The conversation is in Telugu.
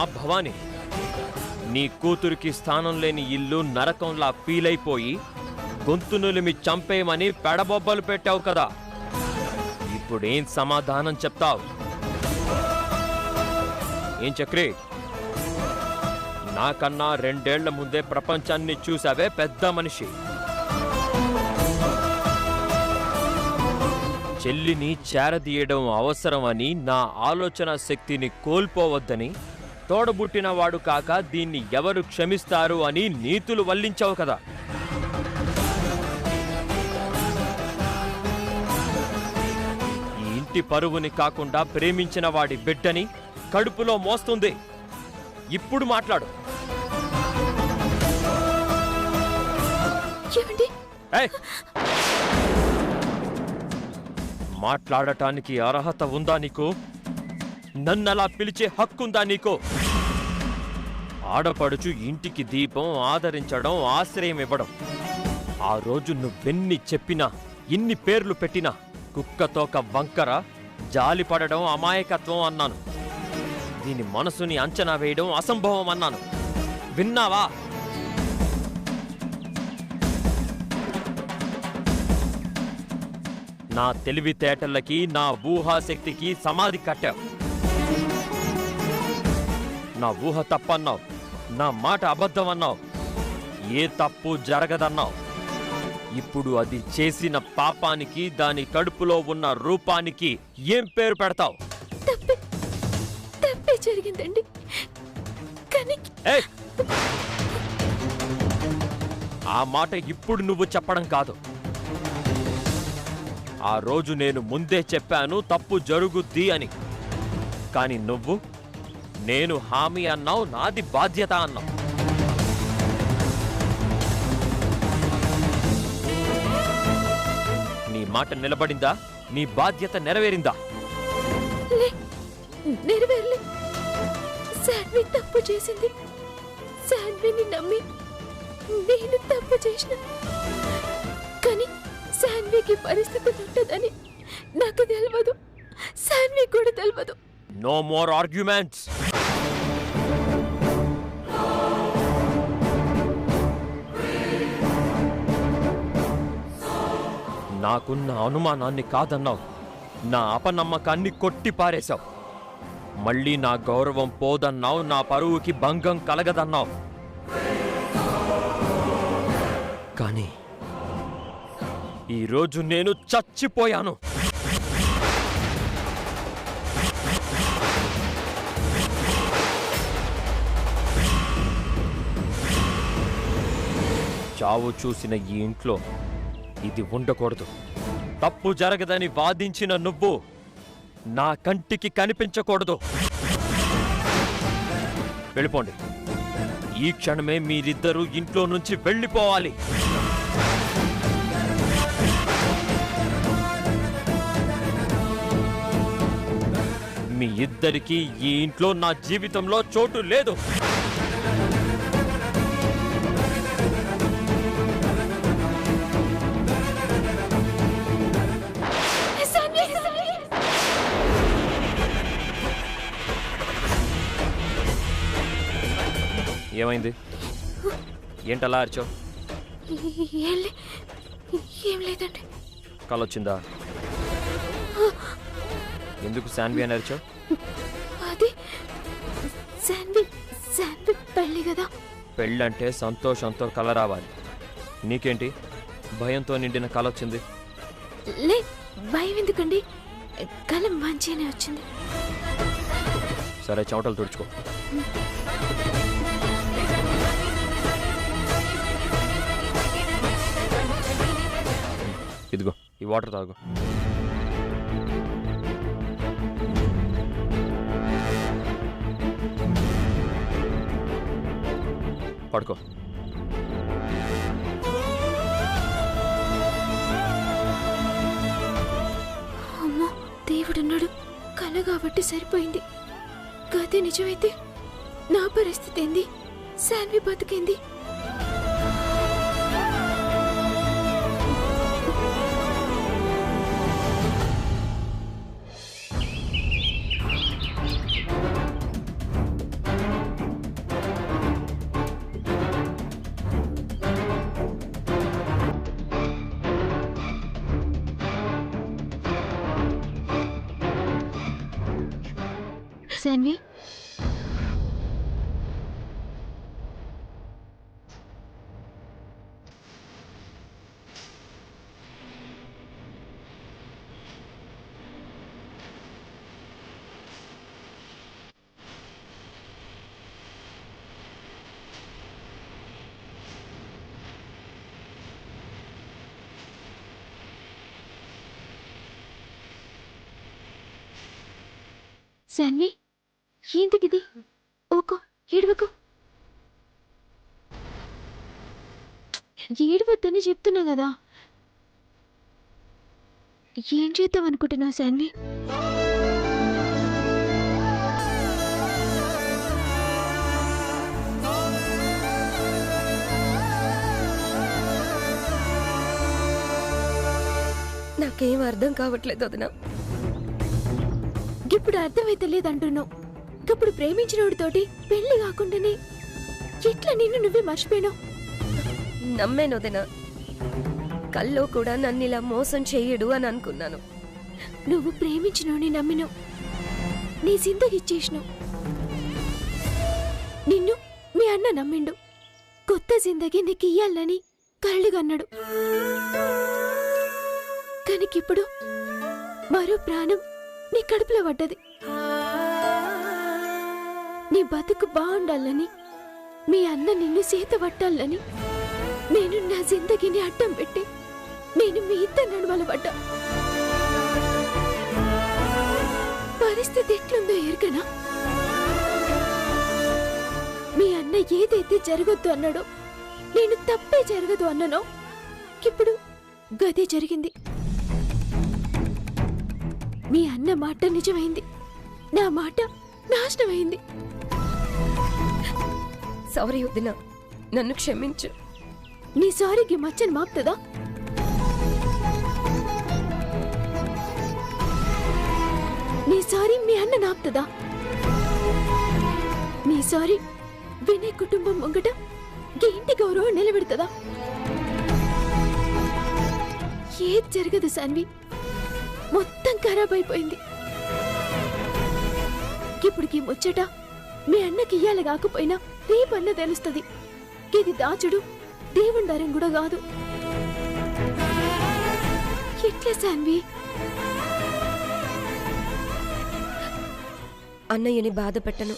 ఆ భవాని, నీ కూతురికి స్థానం లేని ఇల్లు నరకంలా ఫీలైపోయి గొంతు నులిమి చంపేయమని పెడబొబ్బలు పెట్టావు కదా. ఇప్పుడేం సమాధానం చెప్తావు? ఏం చక్రి, నాకన్నా 2 ఏళ్ల ముందే ప్రపంచాన్ని చూసావే పెద్ద మనిషి. చెల్లిని చేరదీయడం అవసరమని, నా ఆలోచన శక్తిని కోల్పోవద్దని, తోడబుట్టినవాడు కాక దీన్ని ఎవరు క్షమిస్తారు అని నీతులు వల్లించావు కదా. ఈ ఇంటి పరువుని కాకుండా ప్రేమించిన వాడి బిడ్డని కడుపులో మోస్తుంది. ఇప్పుడు మాట్లాడు. మాట్లాడటానికి అర్హత ఉందా నీకు? నన్నలా పిలిచే హక్కుందా నీకు? ఆడపడుచు ఇంటికి దీపం, ఆదరించడం, ఆశ్రయం ఇవ్వడం. ఆ రోజు నువ్వెన్ని చెప్పినా, ఇన్ని పేర్లు పెట్టినా కుక్కతోక వంకర, జాలిపడడం అమాయకత్వం అన్నాను. దీని మనసుని అంచనా వేయడం అసంభవం అన్నాను. విన్నావా? నా తెలివితేటలకి, నా ఊహాశక్తికి సమాధి కట్టావు. నా ఊహ తప్పన్నావు, నా మాట అబద్ధమన్నావు, ఏ తప్పు జరగదన్నావు. ఇప్పుడు అది చేసిన పాపానికి, దాని కడుపులో ఉన్న రూపానికి ఏం పేరు పెడతావు? తప్పే జరిగిందండి. ఆ మాట ఇప్పుడు నువ్వు చెప్పడం కాదు. ఆ రోజు నేను ముందే చెప్పాను తప్పు జరుగుద్ది అని. కాని నువ్వు నేను హామీ అన్నావు, నాది బాధ్యత అన్నావు. నీ మాట నిలబడిందా? నీ బాధ్యత నెరవేరిందా? నెరవేర్లే. శాన్వి తప్పు చేసింది. శాన్విని నమ్మి నేను తప్పు చేసిన. కానీ శాన్వికి పరిస్థితి ఉంటుందని నాకు తెలియదు. శాన్వి కూడా తెలియదు. No more arguments. నాకున్న అనుమానాన్ని కాదన్నావు, నా అపనమ్మకాన్ని కొట్టి పారేశావు. మళ్ళీ నా గౌరవం పోదన్నావు, నా పరువుకి భంగం కలగదన్నావు. కానీ ఈరోజు నేను చచ్చిపోయాను. చావు చూసిన ఈ ఇంట్లో ఇది ఉండకూడదు. తప్పు జరగదని వాదించిన నువ్వు నా కంటికి కనిపించకూడదు. వెళ్ళిపోండి. ఈ క్షణమే మీరిద్దరూ ఇంట్లో నుంచి వెళ్ళిపోవాలి. మీ ఇద్దరికీ ఈ ఇంట్లో నా జీవితంలో చోటు లేదు. ఏమైంది? ఏంటలా అరిచావు? ఏం లేదండి. కలొచ్చిందా? ఎందుకు శాన్వి అని అరిచావు? అది శాన్వి పెళ్ళి కదా. పెళ్ళంటే సంతోషంతో కల రావాలి. నీకేంటి భయంతో నిండిన కల వచ్చింది? లే, భయం ఎందుకండి? కల మంచిగానే వచ్చింది. సరే, చెమటలు తుడుచుకో. ఇదిగో ఈ వాటర్ తాగు. పడుకో. అమ్మో, దేవుడున్నాడు. కల కాబట్టి సరిపోయింది. గదే నిజమైతే నా పరిస్థితి ఏంది? శాన్వి బతికింది. శాన్వి. శాన్వి, ఏంటిది? ఓకో, ఏడవకు. ఏడవద్దని చెప్తున్నా కదా. ఏం చేద్దాం అనుకుంటున్నావు శాన్వి? నాకేం అర్థం కావట్లేదు వదినా. ఇప్పుడు అర్థమైతే లేదంటున్నావు. ఇప్పుడు ప్రేమించినోడితోటి పెళ్లి కాకుండానే ఎట్లా నిన్ను నువ్వే మర్చిపోయినావు? నమ్మేను వదినా. కల్లో కూడా నన్ను ఇలా మోసం చెయ్యడు అని అనుకున్నాను. నువ్వు ప్రేమించినోని నమ్మినావు, నీ జిందగిచ్చేసినావు. నిన్ను మీ అన్న నమ్మిండు, కొత్త జిందగీ నీకు ఇయ్యాలని కళ్ళుగన్నాడు. కానికిప్పుడు మరో ప్రాణం నీ కడుపులో పడ్డది. నీ బతుకు బాగుండాలని, మీ అన్న నిన్ను చేత పట్టాలని నేను నా జిందగీని అడ్డం పెట్టి నేను మీ ఇద్దరు నడుమల పడ్డా. పరిస్థితి ఎట్లుందో ఎరగనా? మీ అన్న ఏదైతే జరగొద్దు అన్నాడో, నేను తప్పే జరగదు అన్ననో, ఇప్పుడు గదే జరిగింది. మీ అన్న మాట నిజమైంది, నా మాట నాశనమైంది. సారీ వదినా, నన్ను క్షమించు. నీ సారీకి మచ్చని మాపుతుందా? నీ సారీ మీ అన్న నాపుతుందా? నీ సారీ వినయ్ కుటుంబం ముంగట ఇంటి గౌరవం నిలబెడుతుందా? ఏది జరగదు శాన్వి, మొత్తం ఖరాబ్ అయిపోయింది. ఇప్పుడుకి ముచ్చట మీ అన్నకి ఇయ్యాలి కాకపోయినా రేపన్న తెలుస్తుంది. ఇది దాచుడు దేవుని దరం కూడా కాదు. ఎట్లా శాన్వి? అన్నయ్యని బాధ పెట్టను.